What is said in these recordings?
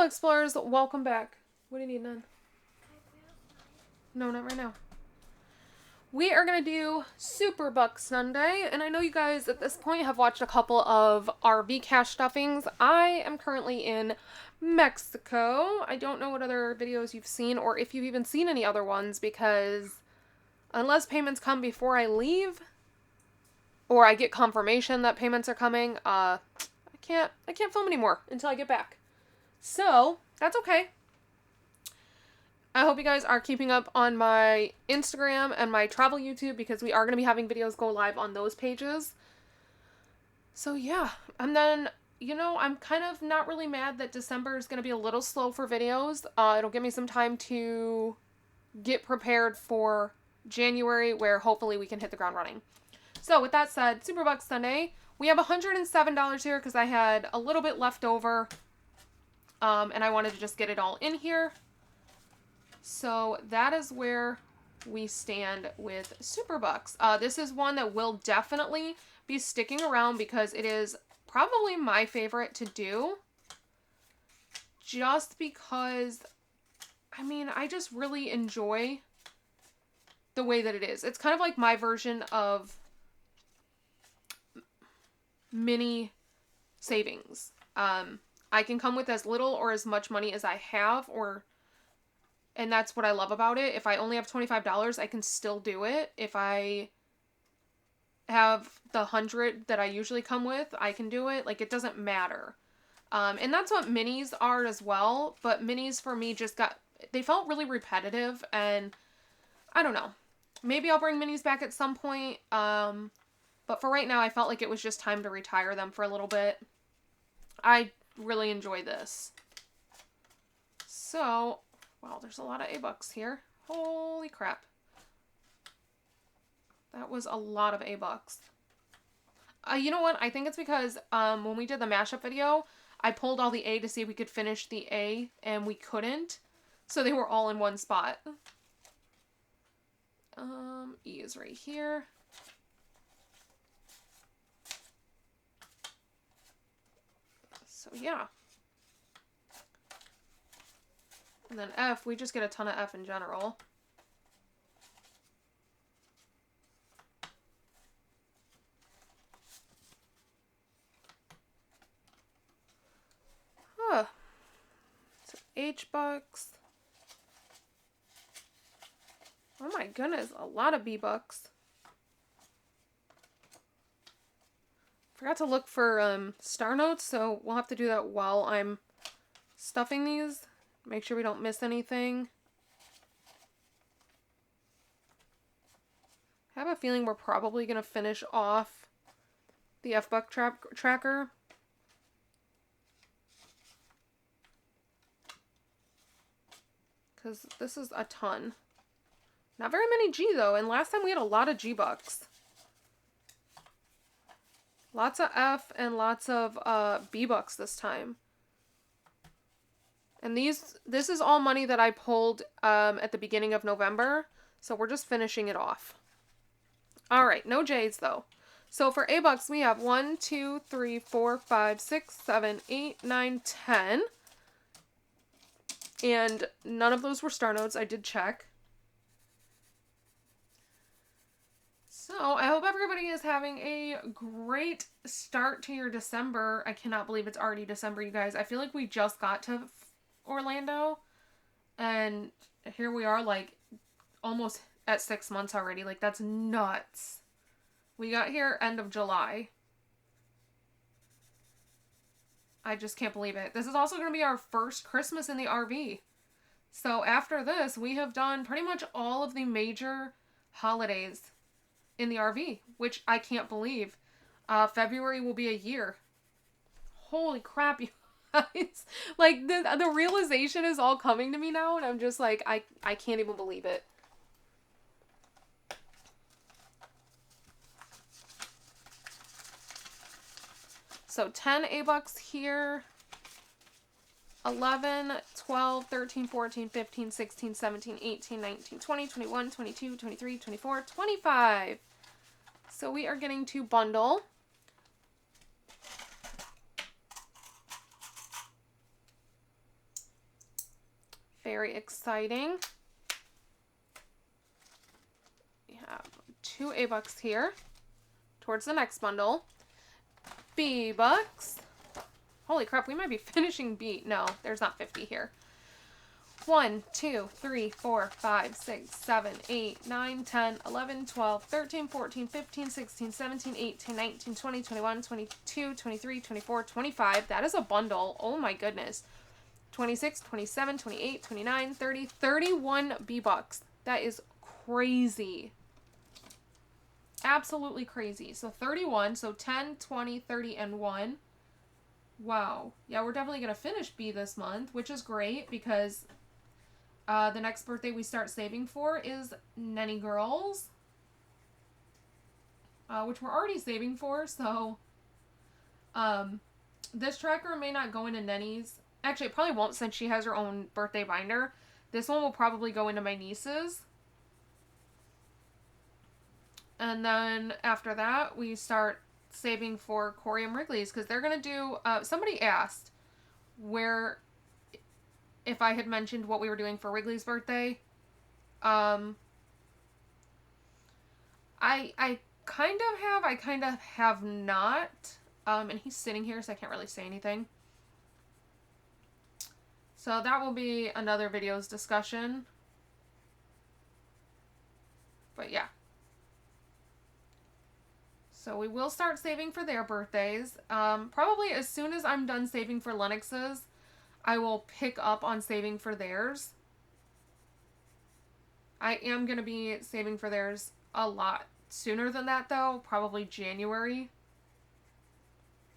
Hello, explorers. Welcome back. What do you need, None? No, not right now. We are going to do Super Buck Sunday, and I know you guys at this point have watched a couple of RV cash stuffings. I am currently in Mexico. I don't know what other videos you've seen, or if you've even seen any other ones, because unless payments come before I leave, or I get confirmation that payments are coming, I can't film anymore until I get back. So, that's okay. I hope you guys are keeping up on my Instagram and my travel YouTube, because we are going to be having videos go live on those pages. So yeah, and then, I'm kind of not really mad that December is going to be a little slow for videos. It'll give me some time to get prepared for January, where hopefully we can hit the ground running. So with that said, Super Bucks Sunday, we have $107 here because I had a little bit left over, and I wanted to just get it all in here. So that is where we stand with Super Bucks. This is one that will definitely be sticking around because it is probably my favorite to do. Just because, I just really enjoy the way that it is. It's kind of like my version of mini savings. I can come with as little or as much money as I have, and that's what I love about it. If I only have $25, I can still do it. If I have the 100 that I usually come with, I can do it. Like, it doesn't matter. And that's what minis are as well. But minis for me they felt really repetitive, and I don't know. Maybe I'll bring minis back at some point. But for right now, I felt like it was just time to retire them for a little bit. I really enjoy this. So, wow, there's a lot of A-Bucks here. Holy crap. That was a lot of A-Bucks. You know what? I think it's because when we did the mashup video, I pulled all the A to see if we could finish the A, and we couldn't. So they were all in one spot. E is right here. So yeah. And then F, we just get a ton of F in general. Huh. So H-Bucks. Oh my goodness, a lot of B-Bucks. Forgot to look for star notes, so we'll have to do that while I'm stuffing these. Make sure we don't miss anything. I have a feeling we're probably going to finish off the F-Buck tracker. Because this is a ton. Not very many G, though. And last time we had a lot of G-Bucks. Lots of F and lots of B-Bucks this time. And this is all money that I pulled at the beginning of November. So we're just finishing it off. Alright, no J's though. So for A-Bucks, we have 1, 2, 3, 4, 5, 6, 7, 8, 9, 10. And none of those were star notes. I did check. So I hope everybody is having a great start to your December. I cannot believe it's already December, you guys. I feel like we just got to Orlando, and here we are, like, almost at 6 months already. Like, that's nuts. We got here end of July. I just can't believe it. This is also going to be our first Christmas in the RV. So after this, we have done pretty much all of the major holidays in the RV, which I can't believe. February will be a year. Holy crap, you guys. Like, the realization is all coming to me now, and I'm just like, I can't even believe it. So 10 A-Bucks here. 11, 12, 13, 14, 15, 16, 17, 18, 19, 20, 21, 22, 23, 24, 25. So we are getting to bundle. Very exciting. We have 2 A-Bucks here towards the next bundle. B-Bucks. Holy crap, we might be finishing B. No, there's not 50 here. 1, 2, 3, 4, 5, 6, 7, 8, 9, 10, 11, 12, 13, 14, 15, 16, 17, 18, 19, 20, 21, 22, 23, 24, 25. That is a bundle. Oh my goodness. 26, 27, 28, 29, 30, 31 B-Bucks. That is crazy. Absolutely crazy. So 31, so 10, 20, 30, and 1. Wow. Yeah, we're definitely going to finish B this month, which is great because the next birthday we start saving for is Nenny Girls, which we're already saving for, so this tracker may not go into Nenny's. Actually, it probably won't since she has her own birthday binder. This one will probably go into my niece's. And then after that, we start saving for Corey and Wrigley's because they're going to do, somebody asked if I had mentioned what we were doing for Wrigley's birthday. I kind of have not. And he's sitting here, so I can't really say anything. So that will be another video's discussion. But yeah. So we will start saving for their birthdays. Probably as soon as I'm done saving for Lennox's, I will pick up on saving for theirs. I am going to be saving for theirs a lot sooner than that, though. Probably January.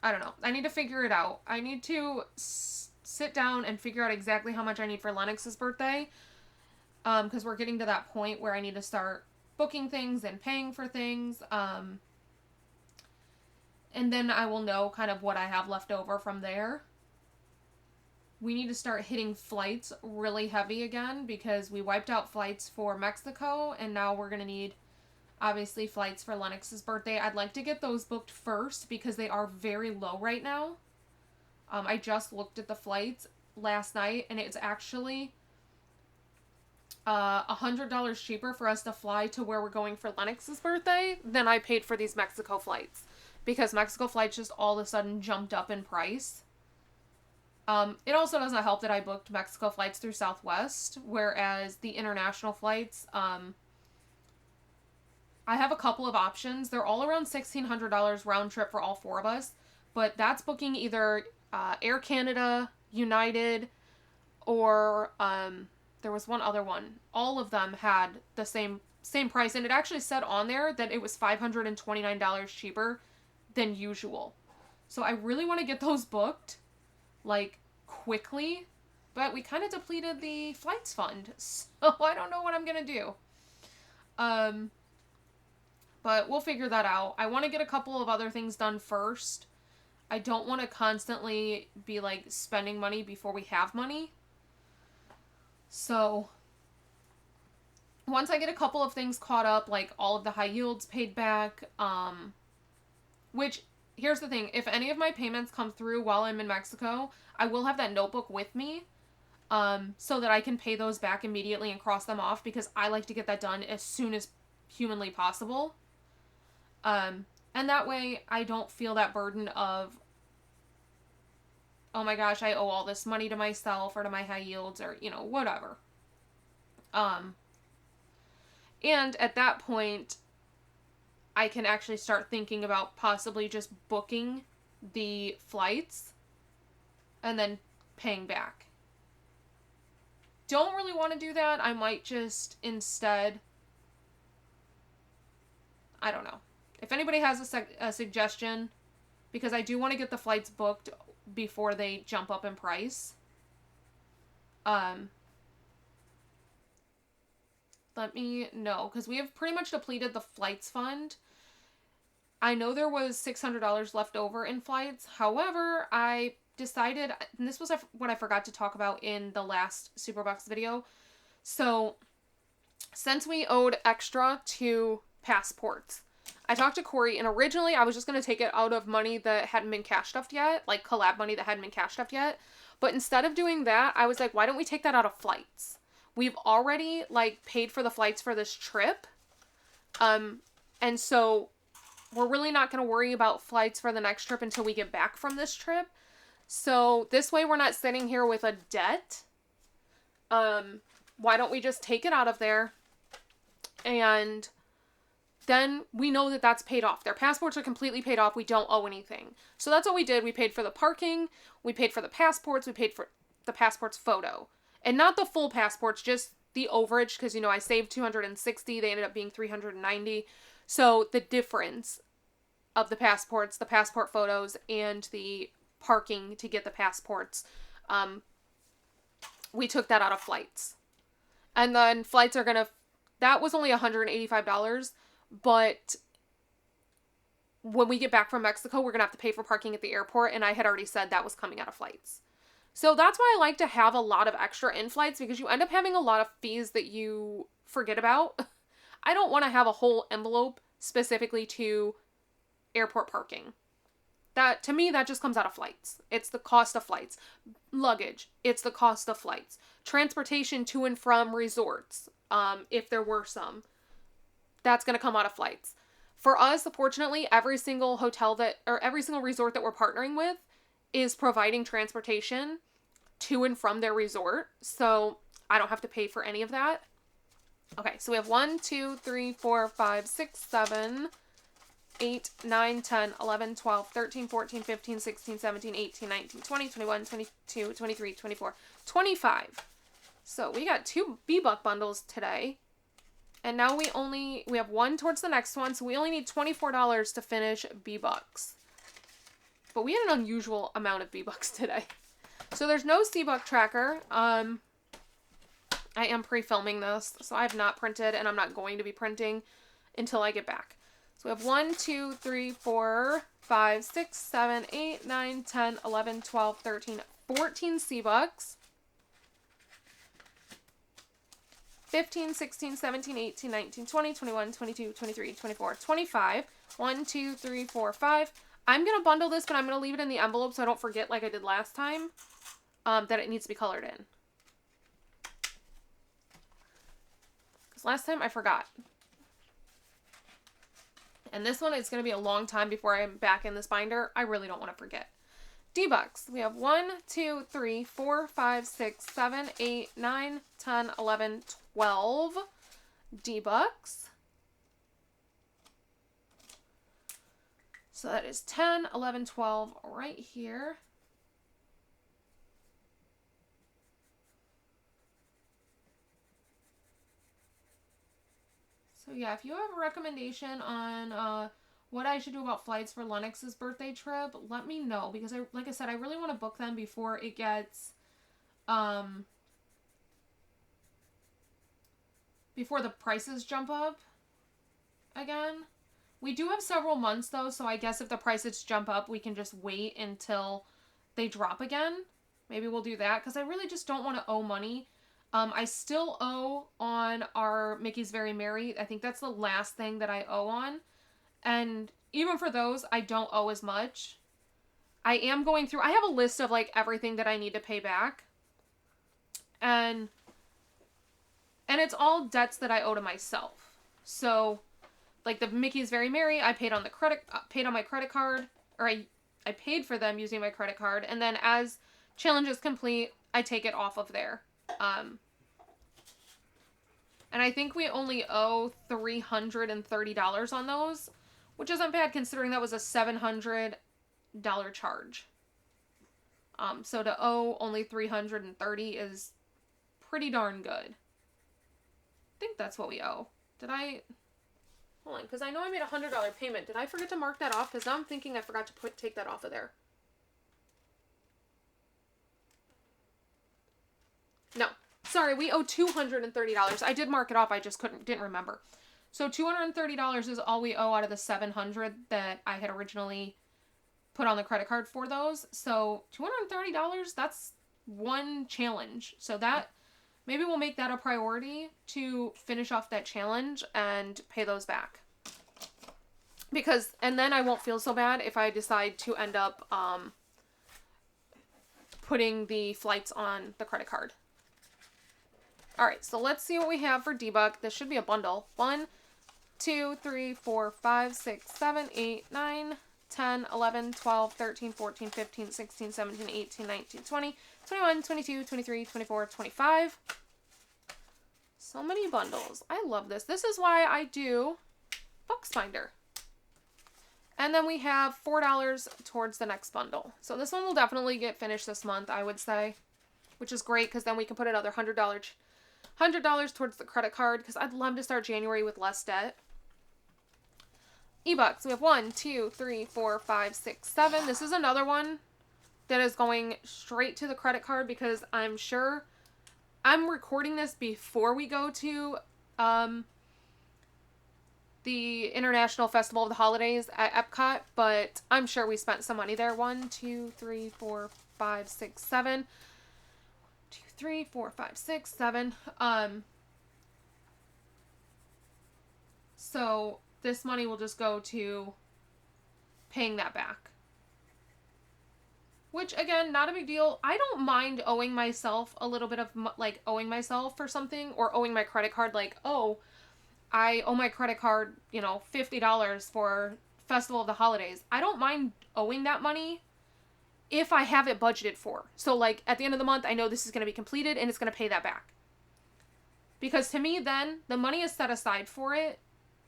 I don't know. I need to figure it out. I need to sit down and figure out exactly how much I need for Lennox's birthday. Because we're getting to that point where I need to start booking things and paying for things. And then I will know kind of what I have left over from there. We need to start hitting flights really heavy again because we wiped out flights for Mexico and now we're going to need, obviously, flights for Lennox's birthday. I'd like to get those booked first because they are very low right now. I just looked at the flights last night and it's actually $100 cheaper for us to fly to where we're going for Lennox's birthday than I paid for these Mexico flights. Because Mexico flights just all of a sudden jumped up in price. It also doesn't help that I booked Mexico flights through Southwest, whereas the international flights, I have a couple of options. They're all around $1,600 round trip for all 4 of us, but that's booking either Air Canada, United, or there was one other one. All of them had the same price, and it actually said on there that it was $529 cheaper than usual. So I really want to get those booked, like, quickly, but we kind of depleted the flights fund, so I don't know what I'm gonna do. But we'll figure that out. I want to get a couple of other things done first. I don't want to constantly be, like, spending money before we have money. So once I get a couple of things caught up, like all of the high yields paid back, which, here's the thing, if any of my payments come through while I'm in Mexico, I will have that notebook with me, so that I can pay those back immediately and cross them off, because I like to get that done as soon as humanly possible. And that way I don't feel that burden of, oh my gosh, I owe all this money to myself or to my high yields or, you know, whatever. And at that point, I can actually start thinking about possibly just booking the flights and then paying back. Don't really want to do that. I might just instead, I don't know. If anybody has a suggestion, because I do want to get the flights booked before they jump up in price. Let me know, because we have pretty much depleted the flights fund. I know there was $600 left over in flights. However, I decided, and this was what I forgot to talk about in the last Superbucks video. So, since we owed extra to passports, I talked to Corey, and originally I was just going to take it out of money that hadn't been cash stuffed yet, like collab money that hadn't been cash stuffed yet. But instead of doing that, I was like, why don't we take that out of flights? We've already like paid for the flights for this trip. And so we're really not going to worry about flights for the next trip until we get back from this trip. So this way we're not sitting here with a debt. Why don't we just take it out of there? And then we know that that's paid off. Their passports are completely paid off. We don't owe anything. So that's what we did. We paid for the parking. We paid for the passports. We paid for the passport's photo. And not the full passports, just the overage, because, you know, I saved $260. They ended up being $390. So the difference of the passports, the passport photos, and the parking to get the passports, we took that out of flights. And then flights are going to, that was only $185, but when we get back from Mexico, we're going to have to pay for parking at the airport, and I had already said that was coming out of flights. So that's why I like to have a lot of extra in-flights, because you end up having a lot of fees that you forget about. I don't want to have a whole envelope specifically to airport parking. That, to me, that just comes out of flights. It's the cost of flights. Luggage, it's the cost of flights. Transportation to and from resorts, if there were some, that's going to come out of flights. For us, fortunately, every single hotel every single resort that we're partnering with is providing transportation to and from their resort. So I don't have to pay for any of that. Okay, so we have 1, 2, 3, 4, 5, 6, 7, 8, 9, 10, 11, 12, 13, 14, 15, 16, 17, 18, 19, 20, 21, 22, 23, 24, 25. So we got 2 B-Buck bundles today. And now we have 1 towards the next one, so we only need $24 to finish B-Bucks. But we had an unusual amount of B-Bucks today. So there's no C-Buck tracker. I am pre-filming this, so I have not printed, and I'm not going to be printing until I get back. So we have 1, 2, 3, 4, 5, 6, 7, 8, 9, 10, 11, 12, 13, 14 C-Bucks. 15, 16, 17, 18, 19, 20, 21, 22, 23, 24, 25. 1, 2, 3, 4, 5. I'm going to bundle this, but I'm going to leave it in the envelope so I don't forget like I did last time that it needs to be colored in. Because last time I forgot. And this one, it's going to be a long time before I'm back in this binder. I really don't want to forget. D-Bucks. We have 1, 2, 3, 4, 5, 6, 7, 8, 9, 10, 11, 12 D-Bucks. So that is 10, 11, 12 right here. So yeah, if you have a recommendation on what I should do about flights for Lennox's birthday trip, let me know, because like I said, I really want to book them before it gets before the prices jump up again. We do have several months though, so I guess if the prices jump up, we can just wait until they drop again. Maybe we'll do that, because I really just don't want to owe money. I still owe on our Mickey's Very Merry. I think that's the last thing that I owe on. And even for those, I don't owe as much. I am going through, I have a list of like everything that I need to pay back. And it's all debts that I owe to myself. So like the Mickey's Very Merry, I paid on my credit card, or I paid for them using my credit card. And then as challenges complete, I take it off of there. And I think we only owe $330 on those, which isn't bad considering that was a $700 charge. So to owe only $330 is pretty darn good. I think that's what we owe. Hold on, because I know I made a $100 payment. Did I forget to mark that off? Because now I'm thinking I forgot to take that off of there. No. Sorry, we owe $230. I did mark it off. I just didn't remember. So $230 is all we owe out of the $700 that I had originally put on the credit card for those. So $230, that's one challenge. So that, maybe we'll make that a priority to finish off that challenge and pay those back. And then I won't feel so bad if I decide to end up putting the flights on the credit card. All right, so let's see what we have for D-Buck. This should be a bundle. 1, 2, 3, 4, 5, 6, 7, 8, 9, 10, 11, 12, 13, 14, 15, 16, 17, 18, 19, 20, 21, 22, 23, 24, 25. So many bundles. I love this. This is why I do Bucks Finder. And then we have $4 towards the next bundle. So this one will definitely get finished this month, I would say. Which is great because then we can put another $100 towards the credit card because I'd love to start January with less debt. E-Bucks. We have 1, 2, 3, 4, 5, 6, 7. This is another one that is going straight to the credit card because I'm sure I'm recording this before we go to the International Festival of the Holidays at Epcot, but I'm sure we spent some money there. 1, 2, 3, 4, 5, 6, 7. 2, 3, 4, 5, 6, 7. So this money will just go to paying that back. Which, again, not a big deal. I don't mind owing myself a little bit of, like, owing myself for something, or owing my credit card, like, oh, I owe my credit card, you know, $50 for Festival of the Holidays. I don't mind owing that money if I have it budgeted for. So, like, at the end of the month, I know this is going to be completed, and it's going to pay that back. Because to me, then, the money is set aside for it,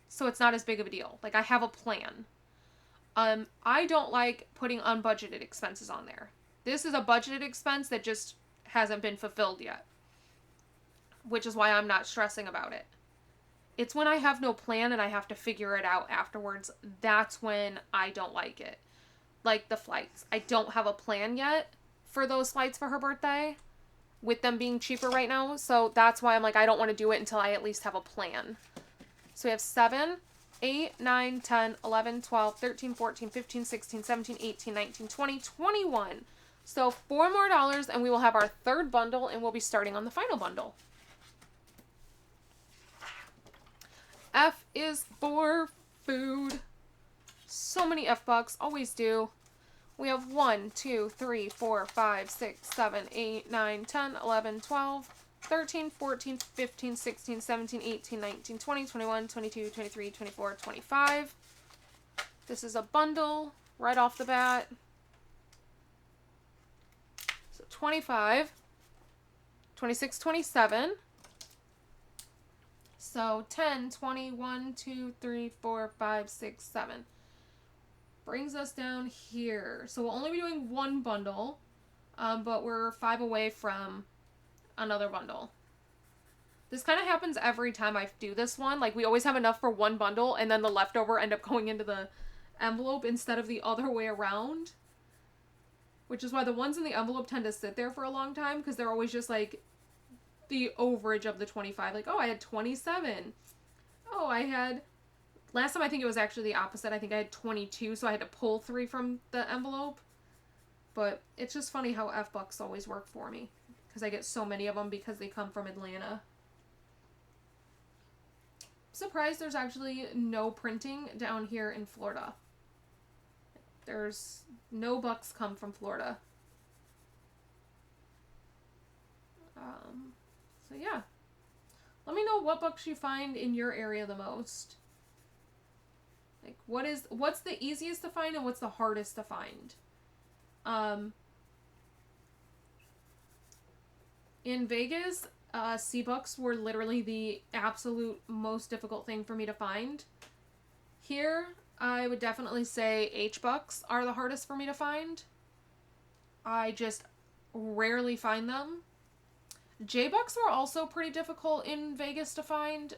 so it's not as big of a deal. Like, I have a plan. I don't like putting unbudgeted expenses on there. This is a budgeted expense that just hasn't been fulfilled yet. Which is why I'm not stressing about it. It's when I have no plan and I have to figure it out afterwards. That's when I don't like it. Like the flights. I don't have a plan yet for those flights for her birthday. With them being cheaper right now. So that's why I'm like, I don't want to do it until I at least have a plan. So we have 7, 8, 9, 10, 11, 12, 13, 14, 15, 16, 17, 18, 19, 20, 21. So $4 more and we will have our third bundle and we'll be starting on the final bundle. F is for food. So many F bucks, always do. We have 1, 2, 3, 4, 5, 6, 7, 8, 9, 10, 11, 12, 13, 14, 15, 16, 17, 18, 19, 20, 21, 22, 23, 24, 25. This is a bundle right off the bat. So 25, 26, 27. So 10, 20, 1, 2, 3, 4, 5, 6, 7. Brings us down here. So we'll only be doing one bundle, but we're 5 away from another bundle. This kind of happens every time I do this one. Like, we always have enough for one bundle, and then the leftover end up going into the envelope instead of the other way around. Which is why the ones in the envelope tend to sit there for a long time, because they're always just, like, the overage of the 25. Like, oh, I had 27. Oh, I had... Last time I think it was actually the opposite. I think I had 22, so I had to pull 3 from the envelope. But it's just funny how F-Bucks always work for me. Because I get so many of them because they come from Atlanta. Surprised there's actually no printing down here in Florida. There's no bucks come from Florida. So yeah. Let me know what bucks you find in your area the most. Like, what's the easiest to find and what's the hardest to find? In Vegas, C-Bucks were literally the absolute most difficult thing for me to find. Here, I would definitely say H-Bucks are the hardest for me to find. I just rarely find them. J-Bucks were also pretty difficult in Vegas to find.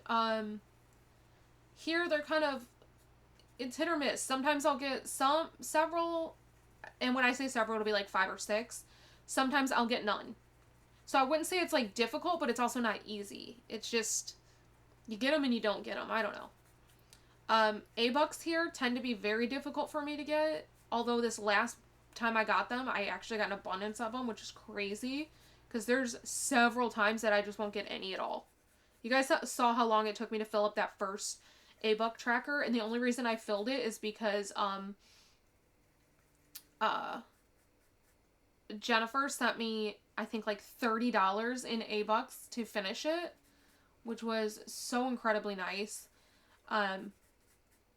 Here, they're kind of... It's hit or miss. Sometimes I'll get several, and when I say several, it'll be like 5 or 6. Sometimes I'll get none. So I wouldn't say it's like difficult, but it's also not easy. It's just, you get them and you don't get them. I don't know. A-Bucks here tend to be very difficult for me to get. Although this last time I got them, I actually got an abundance of them, which is crazy. Because there's several times that I just won't get any at all. You guys saw how long it took me to fill up that first A-Buck tracker, and the only reason I filled it is because Jennifer sent me, I think, like $30 in A-Bucks to finish it, which was so incredibly nice.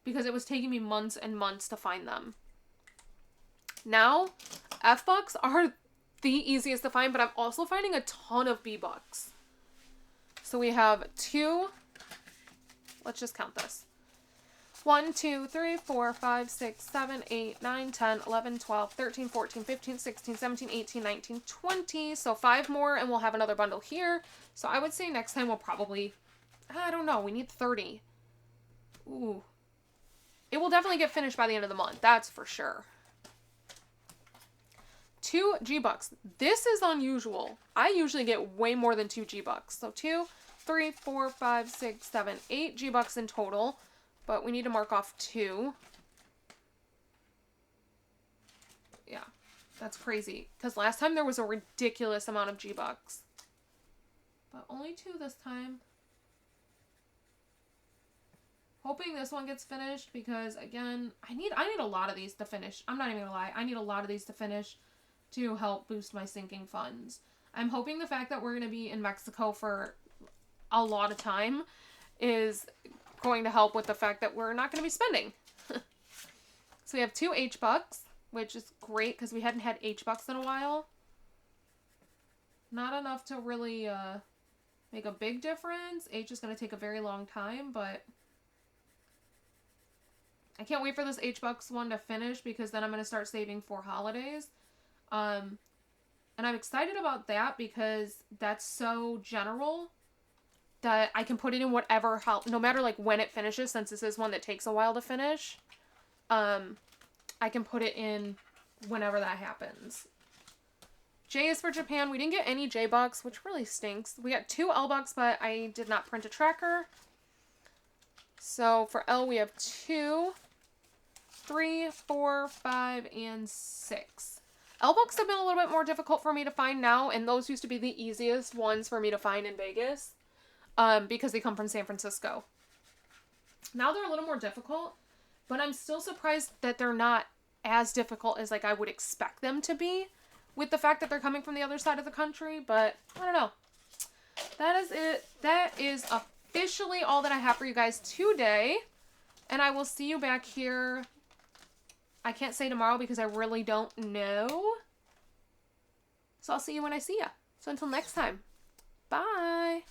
Because it was taking me months and months to find them. Now, F-Bucks are the easiest to find, but I'm also finding a ton of B-Bucks. So we have 2, let's just count this. 1, 2, 3, 4, 5, 6, 7, 8, 9, 10, 11, 12, 13, 14, 15, 16, 17, 18, 19, 20. So 5 more and we'll have another bundle here. So I would say next time we'll probably, I don't know, we need 30. Ooh. It will definitely get finished by the end of the month, that's for sure. 2 G-Bucks. This is unusual. I usually get way more than 2 G-Bucks. So 2, 3, 4, 5, 6, 7, 8 G-Bucks in total. But we need to mark off 2. Yeah, that's crazy. Because last time there was a ridiculous amount of G-Bucks. But only 2 this time. Hoping this one gets finished because, again, I need a lot of these to finish. I'm not even gonna lie. I need a lot of these to finish to help boost my sinking funds. I'm hoping the fact that we're going to be in Mexico for a lot of time is going to help with the fact that we're not going to be spending. So we have 2 H-Bucks, which is great because we hadn't had H-Bucks in a while. Not enough to really make a big difference. H is going to take a very long time, but I can't wait for this H-Bucks one to finish because then I'm going to start saving for holidays. And I'm excited about that because that's so general that I can put it in whatever, no matter like when it finishes, since this is one that takes a while to finish. I can put it in whenever that happens. J is for Japan. We didn't get any J-Bucks, which really stinks. We got 2 L-Bucks, but I did not print a tracker. So for L, we have 2, 3, 4, 5, and 6. L-Bucks have been a little bit more difficult for me to find now, and those used to be the easiest ones for me to find in Vegas, because they come from San Francisco. Now they're a little more difficult, but I'm still surprised that they're not as difficult as like I would expect them to be, with the fact that they're coming from the other side of the country, but I don't know. That is it. That is officially all that I have for you guys today, and I will see you back here. I can't say tomorrow because I really don't know. So I'll see you when I see ya. So until next time, bye.